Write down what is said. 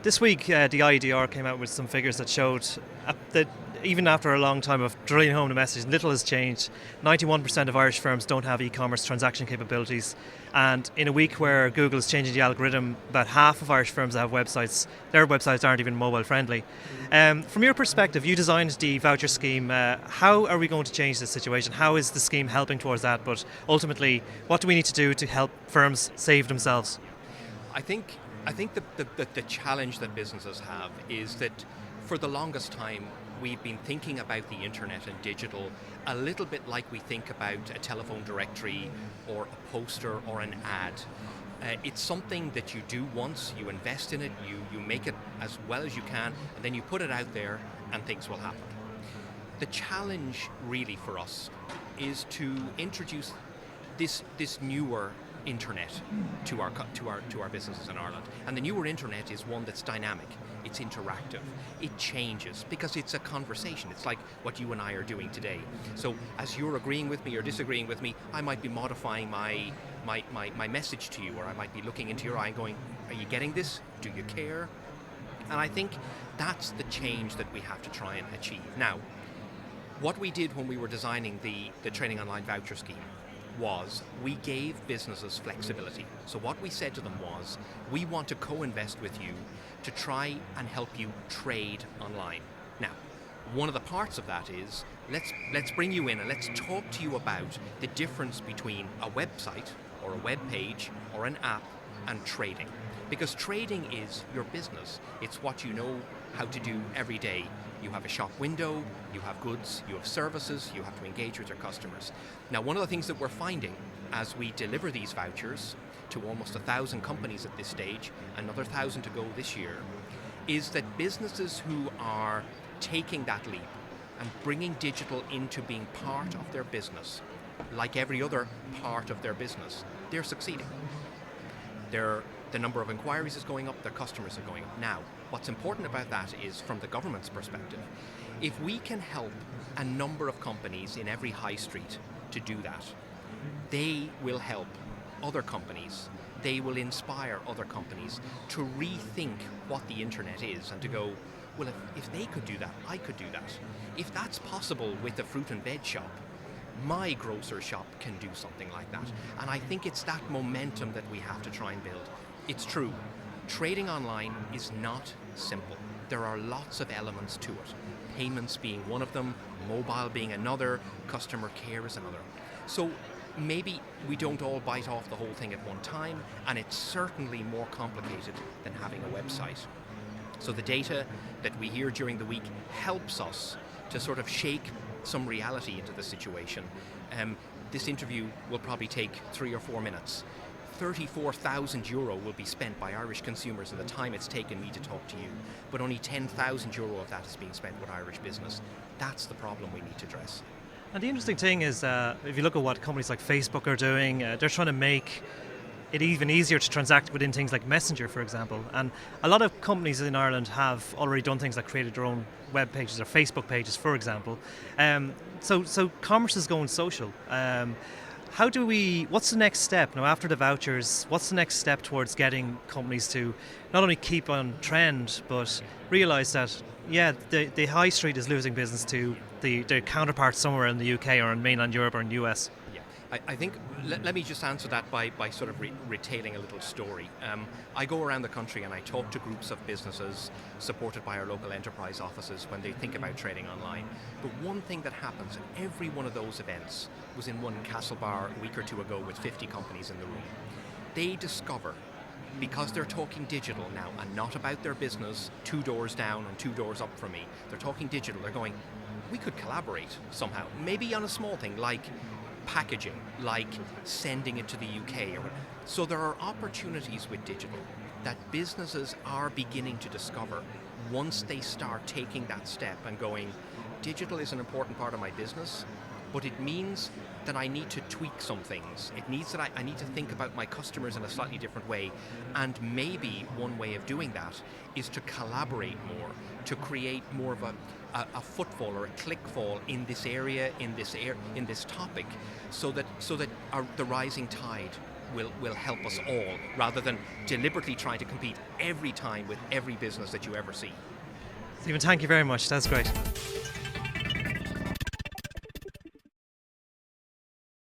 This week, the IEDR came out with some figures that showed that even after a long time of drilling home the message, little has changed. 91% of Irish firms don't have e-commerce transaction capabilities. And in a week where Google is changing the algorithm, about half of Irish firms that have websites, their websites aren't even mobile friendly. From your perspective, you designed the voucher scheme. How are we going to change this situation? How is the scheme helping towards that? But ultimately, what do we need to do to help firms save themselves? I think the challenge that businesses have is that for the longest time we've been thinking about the internet and digital a little bit like we think about a telephone directory or a poster or an ad. It's something that you do once, you invest in it, you make it as well as you can, and then you put it out there and things will happen. The challenge really for us is to introduce this newer internet to our businesses in Ireland. And the newer internet is one that's dynamic, it's interactive, it changes because it's a conversation. It's like what you and I are doing today. So as you're agreeing with me or disagreeing with me, I might be modifying my message to you, or I might be looking into your eye and going, are you getting this? Do you care? And I think that's the change that we have to try and achieve. Now, what we did when we were designing the Training Online voucher scheme was we gave businesses flexibility. So what we said to them was, we want to co-invest with you to try and help you trade online. Now, one of the parts of that is, let's bring you in and let's talk to you about the difference between a website or a web page or an app and trading. Because trading is your business. It's what you know how to do every day. You have a shop window, you have goods, you have services, you have to engage with your customers. Now, one of the things that we're finding as we deliver these vouchers to almost 1,000 companies at this stage, another 1,000 to go this year, is that businesses who are taking that leap and bringing digital into being part of their business, like every other part of their business, they're succeeding. The number of inquiries is going up, their customers are going up. Now, what's important about that is, from the government's perspective, if we can help a number of companies in every high street to do that, they will help other companies, they will inspire other companies to rethink what the internet is and to go, well, if they could do that, I could do that. If that's possible with the fruit and veg shop, my grocer shop can do something like that. And I think it's that momentum that we have to try and build. It's true, trading online is not simple. There are lots of elements to it. Payments being one of them, mobile being another, customer care is another. So maybe we don't all bite off the whole thing at one time, and it's certainly more complicated than having a website. So the data that we hear during the week helps us to sort of shake some reality into the situation. This interview will probably take 3 or 4 minutes. €34,000 will be spent by Irish consumers in the time it's taken me to talk to you, but only €10,000 of that is being spent with Irish business. That's the problem we need to address. And the interesting thing is, if you look at what companies like Facebook are doing, they're trying to make it even easier to transact within things like Messenger, for example. And a lot of companies in Ireland have already done things like created their own web pages or Facebook pages, for example. So commerce is going social. What's the next step now after the vouchers? What's the next step towards getting companies to not only keep on trend, but realise that, the high street is losing business to their counterparts somewhere in the UK or in mainland Europe or in the US? I think, let me just answer that by sort of retailing a little story. I go around the country and I talk to groups of businesses supported by our local enterprise offices when they think about trading online. But one thing that happens at every one of those events was in one Castlebar a week or two ago with 50 companies in the room. They discover, because they're talking digital now and not about their business 2 doors down and 2 doors up from me, they're talking digital, they're going, we could collaborate somehow, maybe on a small thing like packaging, like sending it to the UK. So there are opportunities with digital that businesses are beginning to discover once they start taking that step and going, digital is an important part of my business, but it means that I need to tweak some things. It needs that I need to think about my customers in a slightly different way. And maybe one way of doing that is to collaborate more, to create more of a footfall or a clickfall in this area, in this topic, so that the rising tide will help us all, rather than deliberately trying to compete every time with every business that you ever see. Stephen, thank you very much. That's great.